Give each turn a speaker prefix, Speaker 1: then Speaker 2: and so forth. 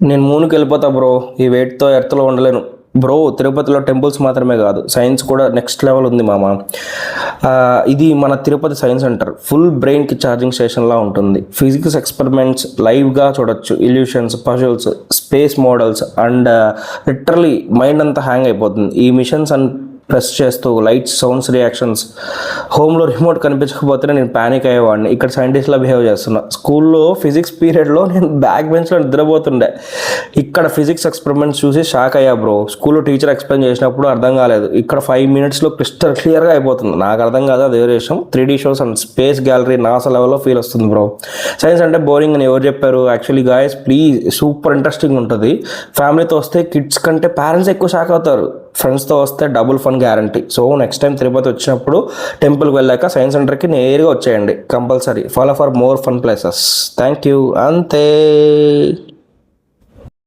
Speaker 1: నేను మూన్కి వెళ్ళిపోతా బ్రో. ఈ వెయిట్తో ఎర్త్లో ఉండలేను బ్రో. తిరుపతిలో టెంపుల్స్ మాత్రమే కాదు, సైన్స్ కూడా నెక్స్ట్ లెవెల్ ఉంది మామ. ఇది మన తిరుపతి సైన్స్ సెంటర్ ఫుల్ బ్రెయిన్కి ఛార్జింగ్ స్టేషన్లా ఉంటుంది. ఫిజిక్స్ ఎక్స్పెరిమెంట్స్ లైవ్గా చూడొచ్చు, illusions, puzzles, space models and literally mind అంతా హ్యాంగ్ అయిపోతుంది ఈ మిషన్స్ అండ్ ప్రెస్ చేస్తూ లైట్స్, సౌండ్స్, రియాక్షన్స్. హోమ్లో రిమోట్ కనిపించకపోతే నేను ప్యానిక్ అయ్యేవాడిని. ఇక్కడ సైంటిస్ట్లా బిహేవ్ చేస్తున్నా. స్కూల్లో ఫిజిక్స్ పీరియడ్లో నేను బ్యాక్ బెంచ్లో నిద్రపోతుండే. ఇక్కడ ఫిజిక్స్ ఎక్స్పెరిమెంట్స్ చూసి షాక్ అయ్యా బ్రో. స్కూల్లో టీచర్ ఎక్స్ప్లెయిన్ చేసినప్పుడు అర్థం కాలేదు, ఇక్కడ 5 minutesలో క్రిస్టల్ క్లియర్గా అయిపోతుంది. నాకు అర్థం కాదు, అది వేరే విషయం. 3D shows and space gallery NASA లెవెల్లో ఫీల్ వస్తుంది బ్రో. సైన్స్ అంటే బోరింగ్ అని ఎవరు చెప్పారు? Actually guys please, super interesting ఉంటుంది. ఫ్యామిలీతో వస్తే కిడ్స్ కంటే పేరెంట్స్ ఎక్కువ షాక్ అవుతారు. ఫ్రెండ్స్తో వస్తే double fun guarantee. So next time Tirupati వచ్చినప్పుడు టెంపుల్కి వెళ్ళాక సైన్స్ సెంటర్కి నేరుగా వచ్చేయండి compulsory. Follow for more fun places. Thank you. అంతే.